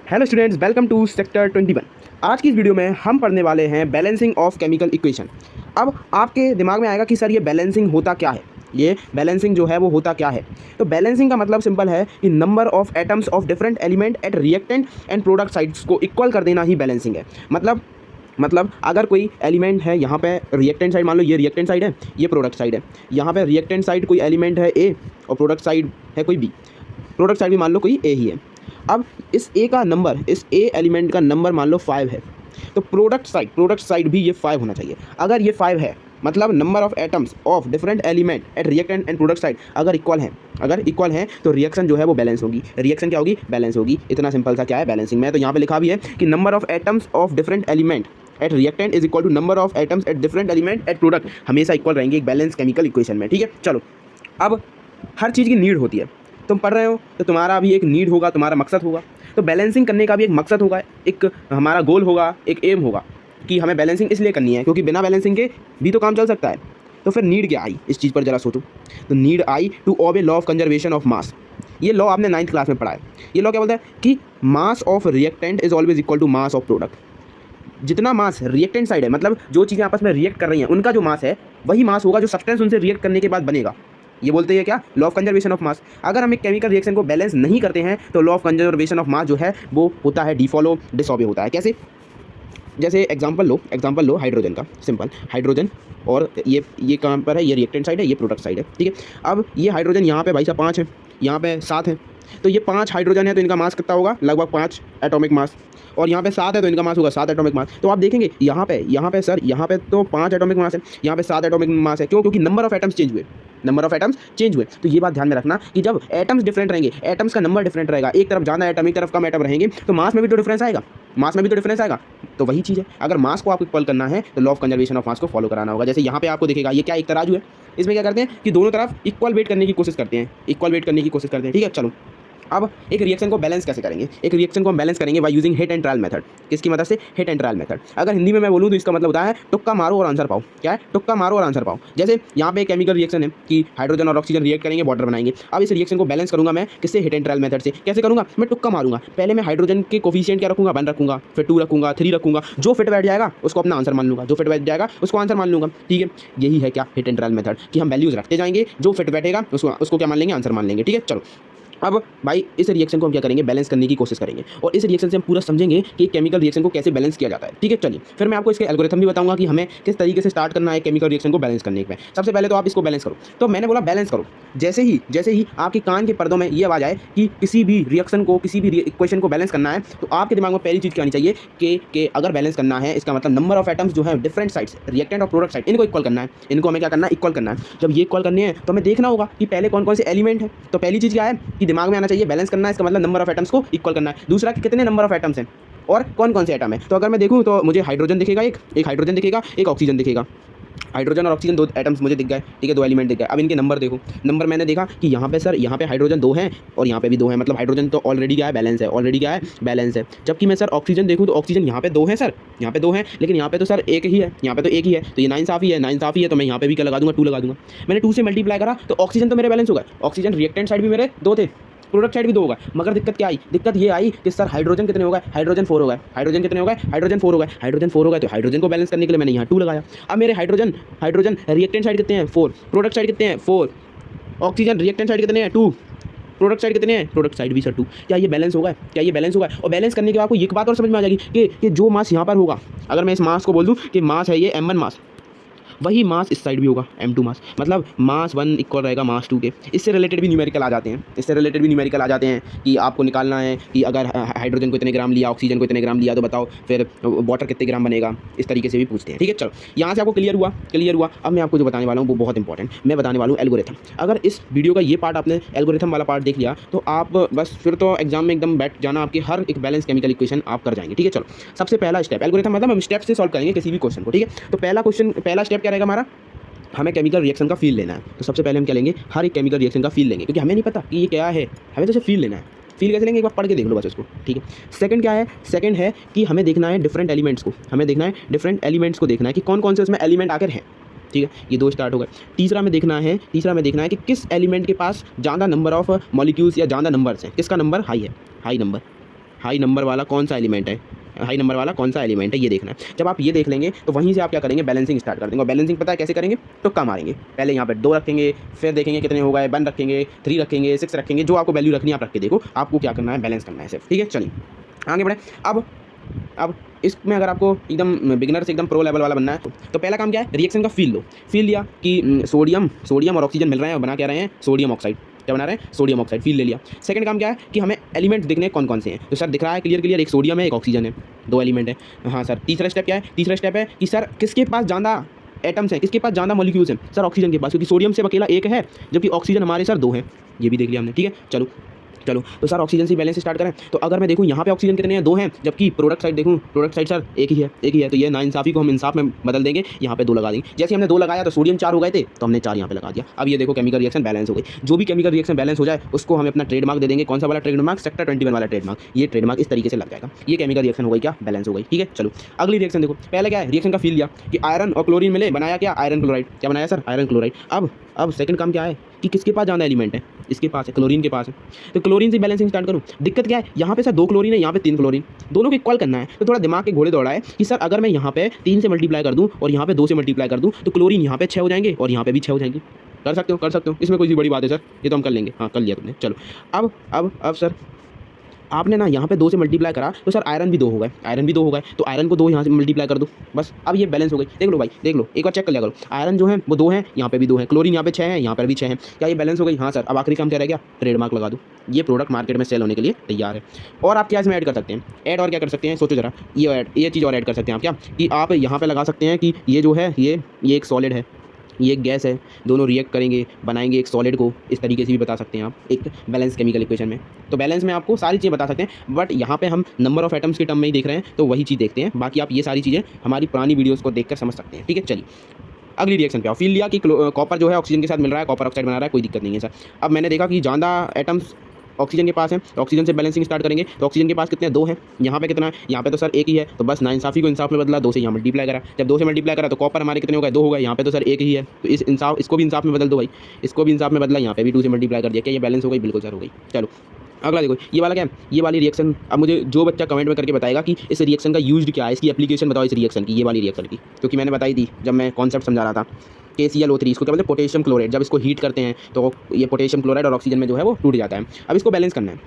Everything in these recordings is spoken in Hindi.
Hello students, welcome to sector 21। आज की इस वीडियो में हम पढ़ने वाले हैं बैलेंसिंग ऑफ केमिकल इक्वेशन। अब आपके दिमाग में आएगा कि सर ये बैलेंसिंग होता क्या है, ये बैलेंसिंग जो है वो होता क्या है। तो बैलेंसिंग का मतलब सिंपल है कि number of atoms of different element at reactant and product sides को इक्वल कर देना ही बैलेंसिंग है। मतलब अगर कोई एलिमेंट है, यहाँ पे रिएक्टेंट साइड, मान लो ये रिएक्टेंट साइड है, ये प्रोडक्ट साइड है। यहाँ पे रिएक्टेंट साइड कोई एलिमेंट है ए और प्रोडक्ट साइड है कोई बी। प्रोडक्ट साइड भी मान लो कोई ए ही है। अब इस ए का नंबर, इस ए एलिमेंट का नंबर मान लो 5 है, तो प्रोडक्ट साइड भी ये 5 होना चाहिए। अगर ये 5 है मतलब number of atoms of different element at reactant and product side अगर इक्वल है तो रिएक्शन जो है वो बैलेंस होगी। रिएक्शन क्या होगी? बैलेंस होगी। इतना सिंपल सा क्या है बैलेंसिंग में। तो यहाँ पे लिखा भी है कि number of atoms of different element at reactant is equal to number of atoms at different element at product, हमेशा इक्वल रहेंगे एक बैलेंस केमिकल इक्वेशन में। ठीक है, चलो। अब हर चीज़ की नीड होती है। तुम पढ़ रहे हो तो तुम्हारा भी एक नीड होगा, तुम्हारा मकसद होगा। तो बैलेंसिंग करने का भी एक मकसद होगा, एक हमारा गोल होगा, एक एम होगा कि हमें बैलेंसिंग इसलिए करनी है क्योंकि बिना बैलेंसिंग के भी तो काम चल सकता है। तो फिर नीड क्या आई, इस चीज़ पर जरा सोचो। तो need I to obey law of conservation of mass. ये लॉ आपने 9th क्लास में पढ़ा है। ये लॉ क्या बोलता है कि mass of reactant is always equal to mass of product. जितना मास रिएक्टेंट साइड है, मतलब जो चीज़ें आपस में रिएक्ट कर रही हैं उनका जो मास है वही मास होगा जो सब्सटेंस उनसे रिएक्ट करने के बाद बनेगा। ये बोलते हैं क्या? लॉ ऑफ कंजर्वेशन ऑफ मास। अगर हम एक केमिकल रिएक्शन को बैलेंस नहीं करते हैं तो लॉ ऑफ कंजर्वेशन ऑफ मास जो है वो होता है डिफॉलो, डिसऑबे होता है। कैसे? जैसे एग्जांपल लो हाइड्रोजन का। सिंपल, हाइड्रोजन और ये कहाँ पर है? ये रिएक्टेंट साइड है, ये प्रोडक्ट साइड है। ठीक है, अब ये हाइड्रोजन यहाँ पे भाई साहब 5 है, यहाँ पे 7 है। तो ये 5 हाइड्रोजन है तो इनका मास कितना होगा? लगभग 5 एटॉमिक मास। और यहाँ पे 7 है तो इनका मास होगा 7 एटॉमिक मास। तो आप देखेंगे यहाँ पे सर, यहाँ पे तो 5 एटॉमिक मास है, यहाँ पे 7 एटॉमिक मास है। क्यों? क्योंकि नंबर ऑफ एटम्स चेंज हुए। तो ये बात ध्यान में रखना कि जब एटम्स डिफरेंट रहेंगे, एटम्स का नंबर डिफरेंट रहेगा, एक तरफ ज़्यादा एटम, एक तरफ कम एटम रहेंगे, तो मास में भी तो डिफरेंस आएगा। तो वही चीज़ है, अगर मास को आपको इक्वल करना है तो लॉ ऑफ कंजर्वेशन ऑफ मास को फॉलो कराना होगा। जैसे यहाँ पे आपको दिखेगा ये क्या, एक तराजू है। इसमें क्या करते हैं कि दोनों तरफ इक्वल वेट करने की कोशिश करते हैं। ठीक है, चलो। अब एक रिएक्शन को बैलेंस कैसे करेंगे? एक रिएक्शन को हम बैलेंस करेंगे by using hit and trial method. किसकी मदद से? Hit and trial method. अगर हिंदी में मैं बोलूँ तो इसका मतलब होता है तुक्का मारो और आंसर पाओ। क्या है? तुक्का मारो और आंसर पाओ। जैसे यहाँ पे एक केमिकल रिएक्शन है कि हाइड्रोजन और ऑक्सीजन रिएक्ट करेंगे, वाटर बनाएंगे। अब इस रिएक्शन को बैलेंस करूँगा मैं किससे? हिट एंड ट्रायल मेथड से। कैसे करूँगा? मैं तुक्का मारूंगा। पहले मैं हाइड्रोजन के कोफिशिएंट क्या रखूँगा? 1 रखूँगा, फिर 2 रखूँगा, 3 रखूँगा। जो फिट बैठ जाएगा उसको अपना आंसर मान लूँगा, जो फिट बैठ जाएगा उसको आंसर मान लूँगा। ठीक है, यही है क्या? हिट एंड ट्रायल मेथड, कि हम वैल्यूज रखते जाएंगे, जो फिट बैठेगा उसको क्या मान लेंगे? आंसर मान लेंगे। ठीक है, चलो। अब भाई इस रिएक्शन को हम क्या करेंगे? बैलेंस करने की कोशिश करेंगे, और इस रिएक्शन से हम पूरा समझेंगे कि केमिकल रिएक्शन को कैसे बैलेंस किया जाता है। ठीक है, चलिए फिर मैं आपको इसके एल्गोरिथम भी बताऊंगा कि हमें किस तरीके से स्टार्ट करना है केमिकल रिएक्शन को बैलेंस करने में। सबसे पहले तो आप इसको बैलेंस करो। तो मैंने बोला बैलेंस करो, जैसे ही आपके कान के पर्दों में ये आवाज़ आए कि किसी भी रिएक्शन को, किसी भी इक्वेशन को बैलेंस करना है, तो आपके दिमाग में पहली चीज़ क्या आनी चाहिए कि अगर बैलेंस करना है, इसका मतलब नंबर ऑफ एटम्स जो है डिफरेंट साइड्स, रिएक्टेंट और प्रोडक्ट साइड, इनको इक्वल करना है। इनको हमें क्या करना है? इक्वल करना है। जब ये इक्वल करने हैं तो हमें देखना होगा कि पहले कौन कौन से एलिमेंट है। तो पहली चीज़ क्या है कि दिमाग में आना चाहिए, बैलेंस करना है, इसका मतलब नंबर ऑफ एटम्स को इक्वल करना है। दूसरा कि कितने नंबर ऑफ एटम्स हैं और कौन कौन से एटम है। तो अगर मैं देखूँ तो मुझे हाइड्रोजन दिखेगा, एक हाइड्रोजन दिखेगा, एक ऑक्सीजन दिखेगा। हाइड्रोजन और ऑक्सीजन 2 एटम्स मुझे दिख गए। ठीक है, 2 एलिमेंट दिख गए। अब इनके नंबर देखो। नंबर मैंने देखा कि यहाँ पे सर, यहाँ पे हाइड्रोजन 2 हैं और यहाँ पे भी 2 हैं। मतलब हाइड्रोजन तो ऑलरेडी क्या है? बैलेंस है। जबकि मैं सर ऑक्सीजन देखूँ तो ऑक्सीजन यहाँ पे 2 हैं सर, यहाँ पे 2 हैं, लेकिन यहाँ पे तो सर एक ही है, यहाँ पे तो एक ही है। तो ये 9 साफ ही है, तो मैं यहाँ पे भी क्या लगा दूंगा? 2 लगा दूंगा। मैंने 2 से मल्टीप्लाई करा तो ऑक्सीजन तो मेरे बैलेंस होगा। ऑक्सीजन रिएक्टेंट साइड भी मेरे 2 थे, प्रोडक्ट साइड भी 2 होगा। मगर दिक्कत क्या आई? दिक्कत ये आई कि सर हाइड्रोजन कितने हो गए? हाइड्रोजन 4 हो गए। हाइड्रोजन कितने हो गए? हाइड्रोजन 4 हो गए। हाइड्रोजन 4 हो गए तो हाइड्रोजन को बैलेंस करने के लिए मैंने यहाँ 2 लगाया। अब मेरे हाइड्रोजन रिएक्टेंट साइड कितने हैं? 4। प्रोडक्ट साइड कितने हैं? 4। ऑक्सीजन रिएक्टेंट साइड कितने हैं? 2। प्रोडक्ट साइड कितने हैं? प्रोडक्ट साइड भी सर 2। क्या ये बैलेंस होगा? और बैलेंस करने के बाद आपको एक बात और समझ में आ जाएगी कि जो मास यहाँ पर होगा, अगर मैं इस मास को बोल दूँ कि मास है ये m1 मास, वही मास इस साइड भी होगा m2 मास। मतलब मास 1 इक्वल रहेगा मास 2 के। इससे रिलेटेड भी न्यूमेरिकल आ जाते हैं कि आपको निकालना है कि अगर हाइड्रोजन को इतने ग्राम लिया, ऑक्सीजन को इतने ग्राम लिया, तो बताओ फिर वाटर कितने ग्राम बनेगा। इस तरीके से भी पूछते हैं। ठीक है, चलो यहाँ से आपको क्लियर हुआ। अब मैं आपको जो बताने वाला हूँ वो बहुत इंपॉर्टेंट, मैं बताने वाला हूँ एल्गोरिथम। अगर इस वीडियो का ये पार्ट आपने एल्गोरिथम वाला पार्ट देख लिया तो आप बस फिर तो एग्जाम में एकदम बैठ जाना, आपकी हर एक बैलेंस केमिकल इक्वेशन आप कर जाएंगे। ठीक है, चलो सबसे पहला स्टेप एल्गोरिथम, मतलब हम स्टेप से सॉल्व करेंगे किसी भी क्वेश्चन को। ठीक है, तो पहला स्टेप क्या रहेगा हमारा? हमें केमिकल रिएक्शन का फील लेना है। तो सबसे पहले हम क्या लेंगे? हर एक केमिकल रिएक्शन का फील लेंगे, क्योंकि हमें नहीं पता कि ये क्या है, हमें तो सिर्फ फील लेना है। फील कैसे लेंगे? एक बार पढ़ के देख लो बस उसको। ठीक है, सेकंड क्या है? सेकंड है कि हमें देखना है डिफरेंट एलिमेंट्स को देखना है कि कौन कौन से उसमें एलिमेंट आकर हैं। ठीक है, ये 2 स्टार्ट हो गए। तीसरा में देखना है कि किस एलिमेंट के पास ज़्यादा नंबर ऑफ मॉलिक्यूल्स या ज़्यादा नंबर्स हैं, किसका नंबर हाई है, हाई नंबर। हाई नंबर वाला कौन सा एलिमेंट है, हाई नंबर वाला कौन सा एलिमेंट है, ये देखना है। जब आप ये देख लेंगे तो वहीं से आप क्या करेंगे, बैलेंसिंग स्टार्ट कर देंगे। और बैलेंसिंग पता है कैसे करेंगे, तुक्का मारेंगे। पहले यहाँ पे 2 रखेंगे, फिर देखेंगे कितने हो गए, 1 रखेंगे, 3 रखेंगे, 6 रखेंगे, जो आपको वैल्यू रखनी है आप रख के देखो, आपको क्या करना है, बैलेंस करना है सिर्फ। ठीक है, चलिए आगे बढ़े। अब इसमें अगर आपको एकदम बिगिनर से एकदम प्रो लेवल वाला बनना है तो पहला काम क्या है, रिएक्शन का फील लो। फील लिया कि सोडियम और ऑक्सीजन मिल रहे हैं और बना क्या रहे हैं, सोडियम ऑक्साइड। क्या बना रहे हैं, सोडियम ऑक्साइड। फील ले लिया। सेकंड काम क्या है कि हमें एलिमेंट दिखने कौन कौन से हैं। तो सर दिख रहा है क्लियर, एक सोडियम है, एक ऑक्सीजन है, 2 एलिमेंट है। हाँ सर, तीसरा स्टेप क्या है, तीसरा स्टेप है कि सर किसके पास ज़्यादा एटम्स हैं, किसके पास ज़्यादा मॉलिक्यूल्स हैं। सर ऑक्सीजन के पास, क्योंकि सोडियम से अकेला एक है, जबकि ऑक्सीजन हमारे सर 2 हैं। ये भी देख लिया हमने। ठीक है, चलो तो सर ऑक्सीजन से बैलेंस स्टार्ट करें। तो अगर मैं देखूं यहाँ पे ऑक्सीजन कितने हैं, 2 हैं, जबकि प्रोडक्ट साइड देखूं, प्रोडक्ट साइड सर एक ही है। तो ये नाइंसाफ़ी को हम इंसाफ में बदल देंगे, यहाँ पे 2 लगा देंगे। जैसे हमने 2 लगाया तो सोडियम 4 हो गए थे, तो हमने 4 यहाँ पे लगा दिया। अब ये देखो केमिकल रिएक्शन बैलेंस हो गई। जो भी केमिकल रिएक्शन बैलेंस हो जाए उसको हम अपना ट्रेडमार्क दे देंगे। कौन सा वाला ट्रेडमार्क, सेक्टर 21 वाला ट्रेडमार्क। ये ट्रेडमार्क इस तरीके से लग जाएगा। ये केमिकल रिएक्शन हो गई, क्या बैलेंस हो गई। ठीक है, चलो अगली रिएक्शन देखो। पहले क्या है, रिएक्शन का फील लिया कि आयरन और क्लोरीन मिले, बनाया क्या, आयरन क्लोराइड। क्या बनाया सर, आयरन क्लोराइड। अब सेकंड काम क्या है कि किसके पास ज़्यादा एलिमेंट है, इसके पास है, क्लोरीन के पास है। तो क्लोरीन से बैलेंसिंग स्टार्ट करूँ। दिक्कत क्या है, यहाँ पे सर 2 क्लोरीन है, यहाँ पे 3 क्लोरीन, दोनों को इक्वल करना है। तो थोड़ा दिमाग के घोड़े दौड़ा है कि सर अगर मैं यहाँ पे 3 से मल्टीप्लाई कर दूँ और यहाँ पे 2 से मल्टीप्लाई कर दूँ तो क्लोरीन यहाँ पे 6 हो जाएंगे और यहाँ पे भी 6 हो जाएंगे। कर सकते हो, इसमें कोई सी बड़ी बात है सर, ये तो हम कर लेंगे। हाँ कर लिया तुमने। चलो अब सर आपने ना यहाँ पे 2 से मल्टीप्लाई करा तो सर आयरन भी 2 हो गए, तो आयरन को 2 यहाँ से मल्टीप्लाई कर दो, बस। अब ये बैलेंस हो गई। देख लो भाई, देख लो, एक बार चेक कर लिया करो। आयरन जो है वो 2 हैं, यहाँ पे भी 2 हैं, क्लोरीन यहाँ पे 6 है, यहाँ पर भी 6 हैं। क्या ये बैलेंस हो गई। हाँ सर। अब आखिरी काम क्या रह गया, ट्रेडमार्क लगा दो। ये प्रोडक्ट मार्केट में सेल होने के लिए तैयार है। और आप क्या इसमें ऐड कर सकते हैं, और क्या कर सकते हैं, सोचो जरा। ये चीज़ और ऐड कर सकते हैं आप, क्या कि आप यहाँ पर लगा सकते हैं कि ये जो है ये एक सॉलिड है, ये एक गैस है, दोनों रिएक्ट करेंगे, बनाएंगे एक सॉलिड को। इस तरीके से भी बता सकते हैं आप एक बैलेंस केमिकल इक्वेशन में। तो बैलेंस में आपको सारी चीज़ें बता सकते हैं, बट यहाँ पे हम नंबर ऑफ एटम्स के टर्म में ही देख रहे हैं, तो वही चीज़ देखते हैं। बाकी आप ये सारी चीज़ें हमारी पुरानी वीडियोज़ को देखकर समझ सकते हैं। ठीक है, चलिए अगली रिएक्शन पे आओ। फील लिया कि कॉपर जो है ऑक्सीजन के साथ मिल रहा है, कॉपर ऑक्साइड बना रहा है, कोई दिक्कत नहीं है सर। अब मैंने देखा कि ज़्यादा एटम्स ऑक्सीजन के पास है, तो ऑक्सीजन से बैलेंसिंग स्टार्ट करेंगे। तो ऑक्सीजन के पास कितने, 2 हैं, यहाँ पे कितना है, यहाँ पे तो सर एक ही है। तो बस नाइंसाफ़ी को इंसाफ में बदला, 2 से यहाँ मल्टीप्लाई करा। जब 2 से मल्टीप्लाई करा तो कॉपर हमारे कितने हो गए, 2 हो गए, यहाँ पे तो सर एक ही है। तो इसको भी इंसाफ में बदल दो भाई, इसको भी इंसाफ में बदला, यहाँ पे भी 2 से मल्टीप्लाई कर दिया। क्या ये बैलेंस हो गई, बिल्कुल सर हो गई। चलो अगला देखो, ये वाला क्या है, ये वाली रिएक्शन। अब मुझे जो बच्चा कमेंट में करके बताएगा कि इस रिएक्शन का यूज्ड क्या है, इसकी एप्लीकेशन बताओ इस रिएक्शन की, ये वाली रिएक्शन की, क्योंकि मैंने बताई थी जब मैं कॉन्सेप्ट समझा रहा था। KClO3, इसको क्या बोलते हैं, पोटेशियम क्लोराइड। जब इसको हीट करते हैं तो ये पोटेशियम क्लोराइड और ऑक्सीजन में जो है वो टूट जाता है। अब इसको बैलेंस करना है,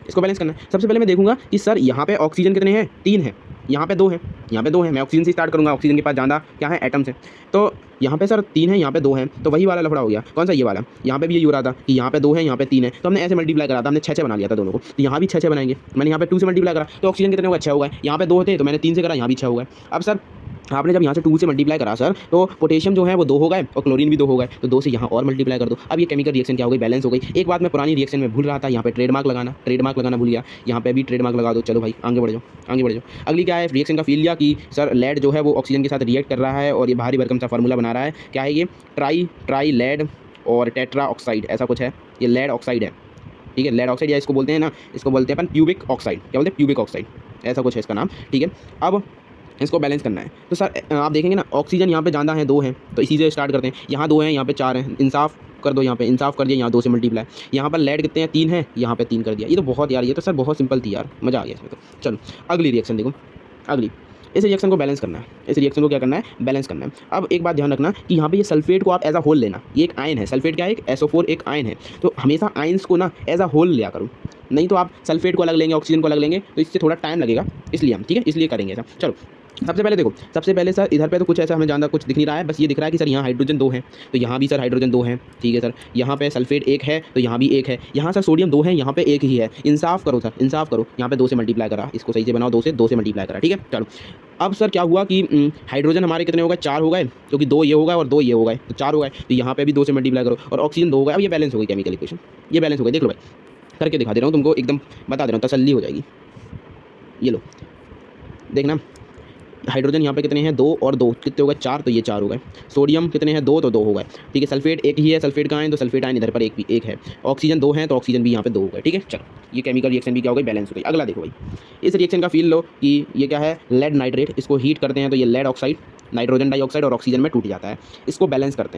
सबसे पहले मैं देखूंगा कि सर यहाँ पे ऑक्सीजन कितने हैं, 3 हैं, यहाँ पे 2 हैं, मैं ऑक्सीजन से स्टार्ट करूँगा। ऑक्सीजन के पास ज़्यादा क्या है, एटम्स हैं। तो यहाँ पे सर 3 हैं, यहाँ पे 2 हैं, तो वही वाला लफड़ा हो गया। कौन सा, ये वाला। यहाँ पे भी यही हो रहा था कि यहाँ पे 2 हैं, यहाँ पे 3 है, तो हमने ऐसे मल्टीप्लाई करा था, हमने 6 बना लिया था दोनों को। तो यहाँ भी 6 बनाएंगे। मैंने यहाँ पे 2 से मल्टीप्लाई करा तो ऑक्सीजन कितने हो गए, 6 हो गए। यहाँ पे 2 थे तो मैंने 3 से करा, यहाँ भी 6 हो गए। अब सर आपने जब यहाँ से 2 से मल्टीप्लाई करा सर, तो पोटेशियम जो है वो 2 हो गए और क्लोरीन भी 2 हो गए, तो 2 से यहाँ और मल्टीप्लाई कर दो। अब ये केमिकल रिएक्शन क्या हो गई, बैलेंस हो गई। एक बात मैं पुरानी रिएक्शन में भूल रहा था, यहाँ पे ट्रेडमार्क लगाना भूल गया, यहाँ पे भी ट्रेडमार्क लगा दो। चलो भाई आगे बढ़ जाओ। अगली क्या है, रिएक्शन का फील लिया कि सर लेड जो है वो ऑक्सीजन के साथ रिएक्ट कर रहा है और ये भारी भरकम सा फार्मूला बना रहा है। क्या है ये, ट्राई लेड और टेट्रा ऑक्साइड, ऐसा कुछ है। ये लेड ऑक्साइड है, ठीक है, लेड ऑक्साइड, या इसको बोलते हैं ना, इसको बोलते हैं अपन प्यूबिक ऑक्साइड। क्या बोलते हैं, प्यूबिक ऑक्साइड, ऐसा कुछ है इसका नाम। ठीक है, अब इसको बैलेंस करना है। तो सर आप देखेंगे ना, ऑक्सीजन यहाँ पे ज़्यादा है, 2 हैं, तो इसी से स्टार्ट करते हैं। यहाँ 2 हैं, यहाँ पे 4 हैं, इंसाफ कर दो, यहाँ पे इंसाफ कर दिया, यहाँ 2 से मल्टीप्लाई। यहाँ पर लेड कितने हैं, 3 हैं, यहाँ पे 3 कर दिया। ये तो बहुत यार, ये तो सर बहुत सिंपल थी यार, मज़ा आ गया इसमें तो। चलो अगली रिएक्शन देखो, इस रिएक्शन को बैलेंस करना है, इस रिएक्शन को क्या करना है, बैलेंस करना है। अब एक बात ध्यान रखना कि यहाँ पे ये सल्फेट को आप एज अ होल लेना, ये एक आयन है, सल्फेट क्या है, एक SO4 एक आयन है, तो हमेशा आयन्स को ना एज अ होल लिया करो, नहीं तो आप सल्फेट को अलग लेंगे, ऑक्सीजन को अलग लेंगे, तो इससे थोड़ा टाइम लगेगा, इसलिए हम, ठीक है, इसलिए करेंगे ऐसा। चलो सबसे पहले देखो, सबसे पहले सर इधर पे तो कुछ ऐसा हमें ज़्यादा कुछ दिख नहीं रहा है, बस ये दिख रहा है कि सर यहाँ हाइड्रोजन 2 हैं, तो यहाँ भी सर हाइड्रोजन 2 हैं, ठीक है सर। यहाँ पे सल्फेट 1 है तो यहाँ भी 1 है, यहाँ सर सोडियम 2 है, यहाँ पे 1 ही है। इंसाफ करो सर, इंसाफ करो, यहाँ पे 2 से मल्टीप्लाई करा, इसको सही से बनाओ, 2 से मल्टीप्लाई करा, ठीक है। चलो अब सर क्या हुआ कि हाइड्रोजन हमारे कितने हो गए, 4 हो गए, क्योंकि 2 ये हो गए और 2 ये हो गए, तो 4 हो गए। तो यहाँ पे भी 2 से मल्टीप्लाई करो और ऑक्सीजन 2 हो गए। अब ये बैलेंस हो गई केमिकल इक्वेशन, ये बैलेंस हो गई। देख लो भाई, करके दिखा दे रहा हूँ तुमको, एकदम बता दे रहा हूँ, तसल्ली हो जाएगी। ये लो देखना, हाइड्रोजन यहाँ पे कितने हैं, 2 और 2 कितने हो गए, 4, तो ये 4 हो गए। सोडियम कितने हैं, 2, तो 2 हो गए, ठीक है। सल्फेट 1 ही है, सल्फेट का आयन, तो सल्फेट आयन इधर पर एक है। ऑक्सीजन 2 हैं तो ऑक्सीजन भी यहाँ पे 2 हो गए, ठीक है। चलो ये केमिकल रिएक्शन भी क्या हो गई, बैलेंस हो गई। अगला देखो भाई, इस रिएक्शन का फील लो कि ये क्या है, लेड नाइट्रेट। इसको हीट करते हैं तो ये लेड ऑक्साइड, नाइट्रोजन डाइऑक्साइड और ऑक्सीजन में टूट जाता है। इसको बैलेंस करते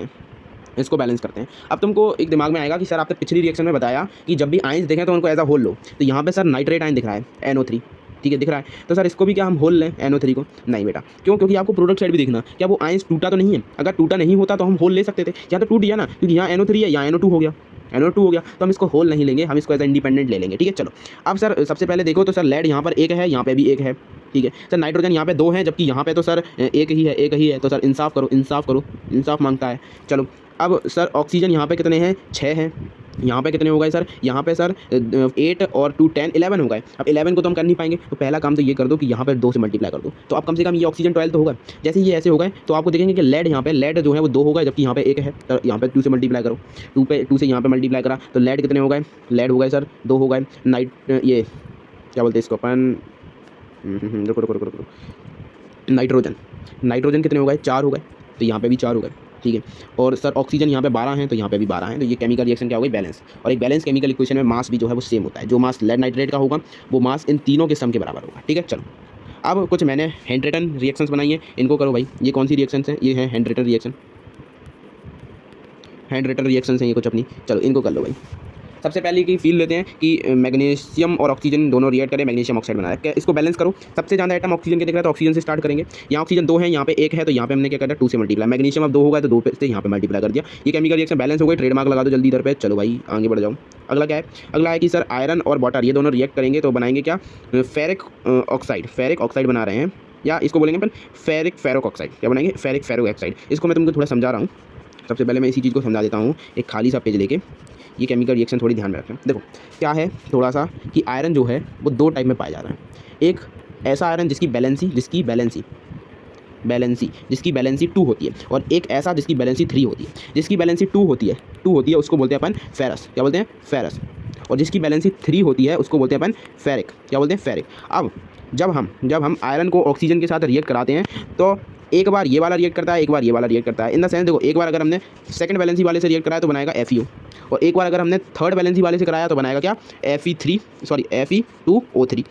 हैं। अब तुमको एक दिमाग में आएगा कि सर आपने पिछली रिएक्शन में बताया कि जब भी आयंस देखें तो उनको एज अ होल लो, तो यहाँ पे सर नाइट्रेट आयन दिख रहा है, NO3, ठीक है, दिख रहा है। तो सर इसको भी क्या हम होल लें NO3 को? नहीं बेटा, क्यों? क्योंकि आपको प्रोडक्ट साइड भी देखना, क्या वो आयंस टूटा तो नहीं है? अगर टूटा नहीं होता तो हम होल ले सकते थे, यहाँ तो टूट गया ना, क्योंकि यहाँ NO3 है, यहाँ NO2 हो गया, NO2 हो गया, तो हम इसको होल नहीं लेंगे, हम इसको एज इंडिपेंडेंट ले लेंगे। ठीक है, चलो अब सर सबसे पहले देखो तो सर लेड यहाँ पर एक है, यहाँ पे भी एक है। ठीक है सर, नाइट्रोजन यहाँ पे 2 है, जबकि यहाँ पे तो सर एक ही है। तो सर इंसाफ करो, इंसाफ मांगता है। चलो अब सर ऑक्सीजन यहाँ पे कितने हैं? 6 हैं। यहाँ पे कितने हो गए सर? यहाँ पे सर 8 और 2 10 11 हो गए। अब 11 को तो हम कर नहीं पाएंगे, तो पहला काम तो ये कर दो कि यहाँ पर 2 से मल्टीप्लाई कर दो, तो अब कम से कम ये ऑक्सीजन 12 तो होगा। जैसे ये ऐसे हो गए तो आपको देखेंगे कि लेड यहाँ पे लेड जो है वो 2 होगा, जबकि यहाँ पे 1 है, तो यहाँ पे 2 से मल्टीप्लाई करो, 2 से यहाँ पे मल्टीप्लाई करा तो लेड कितने हो गए? लेड हो गए सर 2 हो गए। ये क्या बोलते हैं इसको अपन, रुको, नाइट्रोजन कितने हो गए? 4 हो गए, तो यहाँ पे भी 4 हो गए। ठीक है, और सर ऑक्सीजन यहाँ पे 12 हैं, तो यहाँ पे भी 12 हैं। तो ये केमिकल रिएक्शन क्या हो गई? बैलेंस। और एक बैलेंस केमिकल इक्वेशन में मास भी जो है वो सेम होता है। जो मास लेड नाइट्रेट का होगा वो मास इन तीनों के सम के बराबर होगा। ठीक है, चलो अब कुछ मैंने हेनरिटन रिएक्शंस बनाई है, इनको करो भाई। ये कौन सी रिएक्शंस हैं? ये है हेनरिटन रिएक्शंस हैं ये कुछ अपनी। चलो इनको कर लो भाई। सबसे पहले की फील लेते हैं कि मैग्नीशियम और ऑक्सीजन दोनों रिएक्ट करें, मैग्नीशियम ऑक्साइड बना है। इसको बैलेंस करो। सबसे ज़्यादा आइटम ऑक्सीजन के दिख रहा है, तो ऑक्सीजन से स्टार्ट करेंगे। यहाँ ऑक्सीजन 2 है, यहाँ पे 1 है, तो यहाँ पे हमने क्या करा? 2 से मल्टीप्लाई। मैग्नीशियम अब 2 होगा तो 2 से यहाँ पे मल्टीप्लाई कर दिया। ये केमिकल रिएक्शन बैलेंस हो गई। ट्रेडमार्क लगा दो जल्दी इधर पे। चलो भाई आगे बढ़ जाओ। अगला क्या है? अगला है कि सर आयरन और वाटर ये दोनों रिएक्ट करेंगे तो बनाएंगे क्या? फेरिक ऑक्साइड बना रहे हैं, या इसको बोलेंगे अपन फेरिक ऑक्साइड। क्या बनाएंगे? Ferric oxide. इसको मैं तुमको थोड़ा समझा रहा हूँ। सबसे पहले मैं इसी चीज़ को समझा देता हूँ, एक खाली सा पेज लेके। ये केमिकल रिएक्शन थोड़ी ध्यान में रखें। देखो क्या है थोड़ा सा कि आयरन जो है वो 2 टाइप में पाया जा रहा है। एक ऐसा आयरन जिसकी बैलेंसी 2 होती है, और एक ऐसा जिसकी बैलेंसी 3 होती है। जिसकी बैलेंसी 2 होती है उसको बोलते हैं अपन फेरस। क्या बोलते हैं? फेरस। और जिसकी बैलेंसी 3 होती है उसको बोलते हैं अपन फेरिक। क्या बोलते हैं? फेरिक। अब जब हम आयरन को ऑक्सीजन के साथ रिएक्ट कराते हैं तो एक बार ये वाला रिएक्ट करता है, एक बार ये वाला रिएक्ट करता है। इन द सेंस देखो, एक बार अगर हमने सेकंड बैलेंसी वाले से रिएक्ट कराया तो बनाएगा FeO, और एक बार अगर हमने थर्ड बैलेंसी वाले से कराया तो बनाएगा क्या? Fe2O3।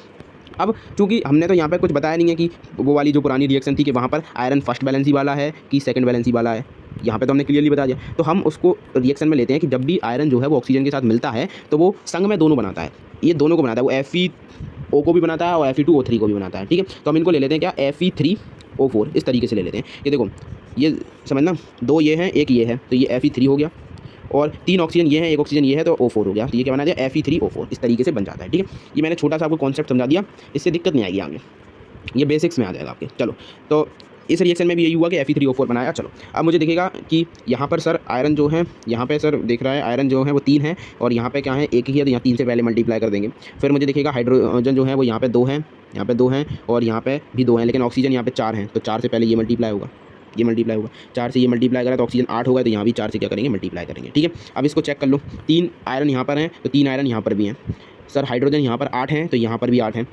अब चूँकि हमने तो यहाँ पे कुछ बताया नहीं है कि वो वाली जो पुरानी रिएक्शन थी कि वहाँ पर आयरन फर्स्ट बैलेंसी वाला है कि सेकंड बैलेंसी वाला है, यहाँ पे तो हमने क्लियरली बता दिया। तो हम उसको रिएक्शन में लेते हैं कि जब भी आयरन जो है वो ऑक्सीजन के साथ मिलता है तो वो संग में दोनों बनाता है। ये दोनों को बनाता है, वो FeO को भी बनाता है और Fe2O3 को भी बनाता है। ठीक है, तो हम इनको ले लेते हैं क्या? Fe3O4 इस तरीके से ले लेते हैं। ये देखो, ये समझना, 2 ये हैं, 1 ये है, तो ये Fe3 हो गया, और 3 ऑक्सीजन ये है, 1 ऑक्सीजन ये है, तो O4 हो गया। तो ये क्या बना दिया? Fe3O4 इस तरीके से बन जाता है। ठीक है, ये मैंने छोटा सा आपको कॉन्सेप्ट समझा दिया, इससे दिक्कत नहीं आएगी आगे, ये बेसिक्स में आ जाएगा आपके। चलो तो इस रिएक्शन में भी यही हुआ कि Fe3O4 बनाया। चलो अब मुझे दिखेगा कि यहाँ पर सर आयरन जो है, यहाँ पे सर देख रहा है आयरन जो है वो 3 है, और यहाँ पे क्या है? 1 ही है, तो यहाँ 3 से पहले मल्टीप्लाई कर देंगे। फिर मुझे दिखेगा हाइड्रोजन जो है वो यहाँ पे 2 हैं, यहाँ पे 2 हैं, और यहाँ पे भी 2 हैं, लेकिन ऑक्सीजन यहाँ पे 4 हैं, तो 4 से पहले ये मल्टीप्लाई होगा, 4 से ये मल्टीप्लाई करा तो ऑक्सीजन 8 होगा, तो यहाँ भी 4 से क्या करेंगे? मल्टीप्लाई करेंगे। ठीक है, अब इसको चेक कर लो। 3 आयरन यहाँ पर हैं, तो 3 आयरन यहाँ पर भी हैं। सर हाइड्रोजन यहाँ पर 8 हैं, तो यहाँ पर भी 8 हैं।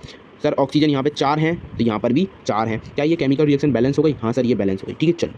सर ऑक्सीजन यहाँ पे 4 हैं, तो यहाँ पर भी 4 हैं। क्या ये केमिकल रिएक्शन बैलेंस हो गई? हाँ सर, ये बैलेंस हो गई। ठीक है, चलो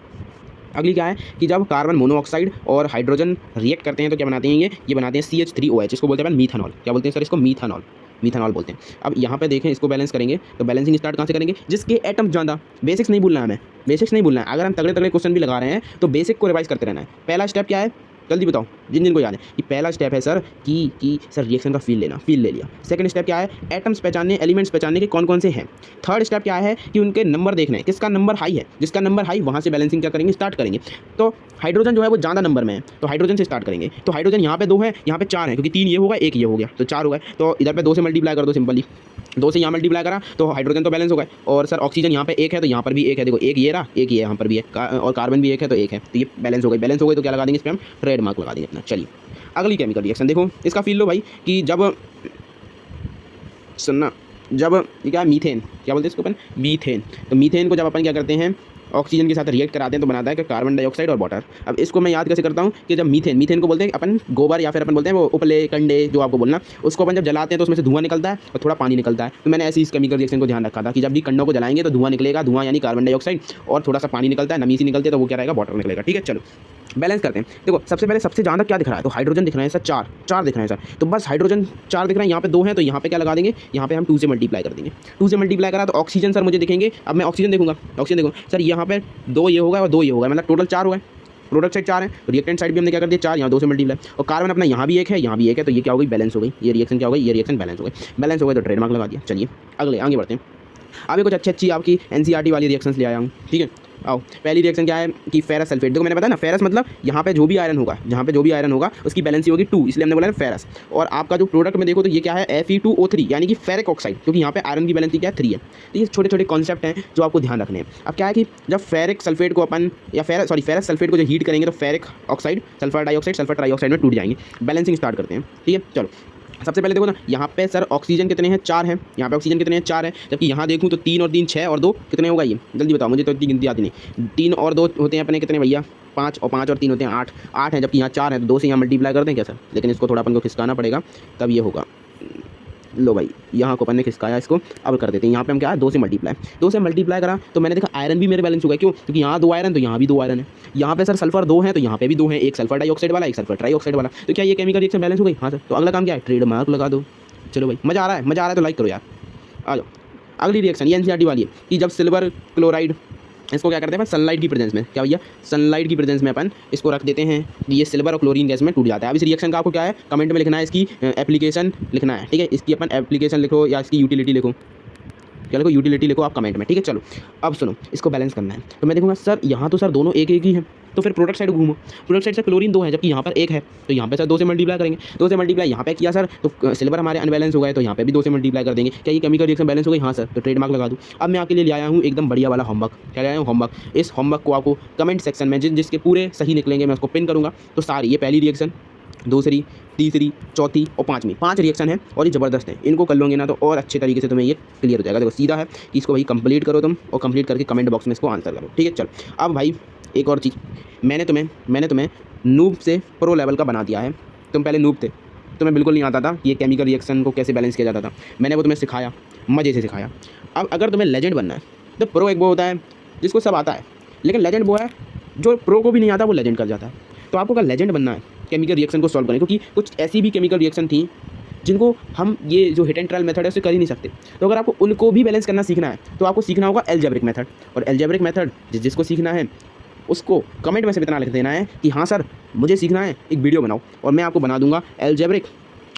अगली क्या है कि जब कार्बन मोनोऑक्साइड और हाइड्रोजन रिएक्ट करते हैं तो क्या बनाते हैं? ये बनाते हैं CH3OH, इसको बोलते हैं मीथानॉल। क्या बोलते हैं सर? इसको मीथानॉल बोलते हैं। अब यहाँ पे देखें, इसको बैलेंस करेंगे तो बैलेंसिंग स्टार्ट कहाँ से करेंगे? जिसके एटम ज़्यादा, बेसिक्स नहीं भूलना है हमें, बेसिक्स नहीं भूलना है। अगर हम तगड़े क्वेश्चन भी लगा रहे हैं तो बेसिक को रिवाइज करते रहना है। पहला स्टेप क्या है? जल्दी बताओ जिन को याद है कि पहला स्टेप है सर कि सर रिएक्शन का फील ले लिया। सेकंड स्टेप क्या है? एटम्स पहचानने, एलिमेंट्स पहचानने के कौन से हैं। थर्ड स्टेप क्या है कि उनके नंबर देखने, किसका नंबर हाई है, जिसका नंबर हाई वहाँ से बैलेंसिंग क्या करेंगे? स्टार्ट करेंगे। तो हाइड्रोजन जो है वो ज़्यादा नंबर में है, तो हाइड्रोजन से स्टार्ट करेंगे। तो हाइड्रोजन यहाँ पे 2 है, यहाँ पे 4 है, क्योंकि 3 ये होगा, 1 ये हो गया, तो 4 हो गए। तो इधर पे 2 से मल्टीप्लाई कर दो सिंपली, 2 से यहाँ मल्टीप्लाई करा तो हाइड्रोजन तो बैलेंस हो गए। और सर ऑक्सीजन यहाँ पे 1 है, तो यहाँ पर भी 1 है। देखो 1 ये रहा, 1 ये यहाँ पर भी है, और कार्बन भी 1 है, तो 1 है, तो ये बैलेंस हो गई। तो क्या लगा देंगे इस पर? हम ट्रेडमार्क लगा देंगे अपना। चलिए अगली केमिकल रिएक्शन देखो, इसका फील लो भाई कि जब सुनना, जब ये क्या है? मीथेन। क्या बोलते हैं इसको अपन? मीथेन। तो मीथेन को जब अपन क्या करते हैं? ऑक्सीजन के साथ रिएक्ट कराते हैं तो बनाता है कि कार्बन डाइऑक्साइड और वाटर। अब इसको मैं याद कैसे करता हूँ कि जब मीथेन को बोलते हैं अपन गोबर, या फिर अपन बोलते हैं वो उपले कंडे, जो आपको बोलना, उसको अपन जब जलाते हैं तो उसमें से धुआं निकलता है और थोड़ा पानी निकलता है। तो मैंने ऐसी इस केमिकल रिएक्शन को ध्यान रखा था कि जब भी कंडों को जलाएंगे तो धुआं निकलेगा, धुआं यानी कार्बन डाइऑक्साइड, और थोड़ा सा पानी निकलता है, नमी सी निकलती है, तो वो क्या रहेगा? वाटर निकलेगा। ठीक है, चलो बैलेंस करते हैं। देखो सबसे पहले सबसे ज़्यादा क्या दिख रहा है? तो हाइड्रोजन दिख रहा है सर, 4 दिख रहे हैं सर। तो बस हाइड्रोजन 4 दिख रहे हैं, यहाँ पे 2 हैं, तो यहाँ पे क्या लगा देंगे? यहाँ पे हम 2 से मल्टीप्लाई कर देंगे। 2 से मल्टीप्लाई करा तो ऑक्सीजन सर मुझे दिखेंगे। अब मैं ऑक्सीजन देखूंगा, सर यहाँ पे 2 ये होगा और 2 ये होगा, मतलब टोटल 4 हो गए। प्रोडक्ट साइड 4 है, रिएक्टेंट साइड भी हमने क्या कर दिया 4, यहाँ 2 से मल्टीप्लाई, और कार्बन अपना यहाँ भी एक है, यहाँ भी एक है, तो ये क्या हो गई, बैलेंस हो गई। ये रिएक्शन क्या हो गई, ये रिएक्शन बैलेंस हो गई। बैलेंस हो गई तो ट्रेडमार्क लगा दिया। चलिए आगे बढ़ते हैं। अभी कुछ अच्छी आपकी एनसीईआरटी वाली रिएक्शंस ले आया हूँ, ठीक है। आओ, पहली रिएक्शन क्या है कि फेरस सल्फेट। देखो मैंने बताया ना, फेरस मतलब यहाँ पे जो भी आयरन होगा, जहाँ पे जो भी आयरन होगा उसकी बैलेंसी होगी 2, इसलिए हमने बोला है फेरस। और आपका जो प्रोडक्ट में देखो तो ये क्या है, Fe2O3, यानी कि फेरिक ऑक्साइड, क्योंकि यहाँ पे आयरन की बैलेंसी क्या है 3 है। तो ये छोटे छोटे कॉन्सेप्ट हैं जो आपको ध्यान रखने हैं। अब क्या है कि जब फेरिक सल्फेट को अपन या फेरस सल्फेट को जो हीट करेंगे तो फेरिक ऑक्साइड सल्फर ट्राईऑक्साइड में टूट जाएंगे। बैलेंसिंग स्टार्ट करते हैं, ठीक है। चलो सबसे पहले देखो ना, यहाँ पे सर ऑक्सीजन कितने हैं, 4 हैं। यहाँ पे ऑक्सीजन कितने हैं, 4 है। जबकि यहाँ देखूँ तो 3 और 3 6 और 2 कितने होगा, ये जल्दी बताओ, मुझे तो इतनी गिनती आती नहीं। 3 और 2 होते हैं अपने कितने भैया, 5, और 5 और 3 होते हैं 8 हैं। जबकि यहाँ 4 है तो 2 से यहाँ मल्टीप्लाई करते हैं क्या सर, लेकिन इसको थोड़ा अपन को खिसकाना पड़ेगा तब ये होगा। लो भाई, यहाँ को अपन ने खिसकाया, इसको अब कर देते हैं। यहाँ पे हम क्या है, 2 से मल्टीप्लाई करा तो मैंने देखा आयरन भी मेरे बैलेंस हो गया। क्यों, क्योंकि यहाँ 2 आयरन तो यहाँ भी 2 आयरन है। यहाँ पे सर सल्फर 2 है तो यहाँ पे भी 2 है, एक सल्फर डाइऑक्साइड वाला, एक सल्फर ट्राईऑक्साइड वाला। तो क्या ये केमिकल रिएक्शन बैलेंस हो गई। हाँ सर, तो अगला काम क्या है, ट्रेडमार्क लगा दो। चलो भाई, मज़ा आ रहा है तो लाइक करो यार। आ जाओ, अगली रिएक्शन ये एनसीईआरटी वाली है कि जब सिल्वर क्लोराइड, इसको क्या करते हैं अपन, सनलाइट की प्रेजेंस में, क्या भैया, सनलाइट की प्रेजेंस में अपन इसको रख देते हैं, ये सिल्वर और क्लोरीन गैस में टूट जाता है। अब इस रिएक्शन का आपको क्या है, कमेंट में लिखना है, इसकी एप्लीकेशन लिखना है, ठीक है। इसकी अपन एप्लीकेशन लिखो या इसकी यूटिलिटी लिखो, क्या लिखो, यूटिलिटी लिखो आप कमेंट में, ठीक है। चलो अब सुनो, इसको बैलेंस करना है तो मैं देखूंगा सर यहाँ तो सर दोनों एक ही है, तो फिर प्रोडक्ट साइड घूमो। प्रोडक्ट साइड से क्लोरीन 2 है जबकि यहाँ पर 1 है, तो यहाँ पे सर 2 से मल्टीप्लाई करेंगे। 2 से मल्टीप्लाई यहाँ पे किया सर तो सिल्वर हमारे अनबैलेंस हो गए, तो यहाँ पे भी 2 से मल्टीप्लाई कर देंगे। क्या ये केमिकल रिएक्शन बैलेंस हो गई। हाँ सर, तो ट्रेडमार्क लगा दूँ। अब मैं आपके लिए ले आया हूँ एकदम बढ़िया वाला होमवर्क। क्या ले आया हूँ, होमवर्क। इस होमवर्क को आपको कमेंट सेक्शन में जिसके पूरे सही निकलेंगे मैं उसको पिन करूँगा। तो सारी, ये पहली रिएक्शन, दूसरी, तीसरी, चौथी और पाँचवीं, 5 रिएक्शन है और ये ज़बरदस्त है। इनको कर लोगे ना तो और अच्छे तरीके से तुम्हें ये क्लियर हो जाएगा। देखो सीधा है कि इसको भाई कंप्लीट करो तुम, और कंप्लीट करके कमेंट बॉक्स में इसको आंसर करो, ठीक है। चलो अब भाई एक और चीज़, मैंने तुम्हें नूब से प्रो लेवल का बना दिया है। तुम पहले नूब थे, तुम्हें बिल्कुल नहीं आता था कि ये केमिकल रिएक्शन को कैसे बैलेंस किया जाता था। मैंने वो तुम्हें सिखाया, मज़े से सिखाया। अब अगर तुम्हें लेजेंड बनना है तो प्रो एक वो होता है जिसको सब आता है, लेकिन लेजेंड वो है जो प्रो को भी नहीं आता वो लेजेंड कर जाता है। तो आपको अगर लेजेंड बनना है केमिकल रिएक्शन को सॉल्व करें, क्योंकि कुछ ऐसी भी केमिकल रिएक्शन थी जिनको हम ये जो हिट एंड ट्रायल मेथड है उससे कर ही नहीं सकते। तो अगर आपको उनको भी बैलेंस करना सीखना है तो आपको सीखना होगा एल्जेब्रिक मेथड। और एल्जेब्रिक मेथड जिसको सीखना है उसको कमेंट में से इतना लिख देना है कि हाँ सर मुझे सीखना है, एक वीडियो बनाओ, और मैं आपको बना दूंगा एल्जेब्रिक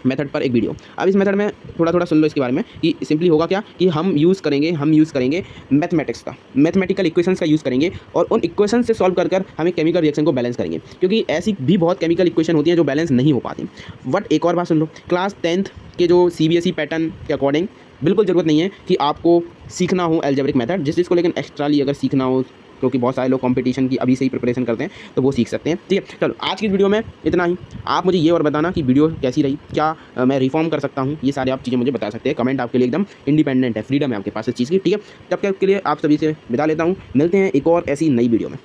मेथड पर एक वीडियो। अब इस मेथड में थोड़ा सुन लो इसके बारे में कि सिंपली होगा क्या कि हम यूज़ करेंगे मैथमेटिक्स का, मैथमेटिकल इक्वेशंस का यूज़ करेंगे, और उन इक्वेशन से सॉल्व कर हम एक केमिकल रिएक्शन को बैलेंस करेंगे। क्योंकि ऐसी भी बहुत केमिकल इक्वेशन होती हैं जो बैलेंस नहीं हो पाती। बट एक और बात सुन लो, क्लास 10th के जो CBSE पैटर्न के अकॉर्डिंग बिल्कुल ज़रूरत नहीं है कि आपको सीखना हो एल्जेब्रिक मेथड। जिस चीज़ को लेकिन एक्स्ट्राली अगर सीखना हो, क्योंकि बहुत सारे लोग कंपटीशन की अभी से ही प्रिपरेशन करते हैं, तो वो सीख सकते हैं, ठीक है। चलो आज की इस वीडियो में इतना ही। आप मुझे ये और बताना कि वीडियो कैसी रही, क्या मैं रिफॉर्म कर सकता हूँ, ये सारे आप चीज़ें मुझे बता सकते हैं। कमेंट आपके लिए एकदम इंडिपेंडेंट है, फ्रीडम है आपके पास इस चीज़ की, ठीक है। तब तक के लिए आप सभी से विदा लेता हूँ, मिलते हैं एक और ऐसी नई वीडियो में।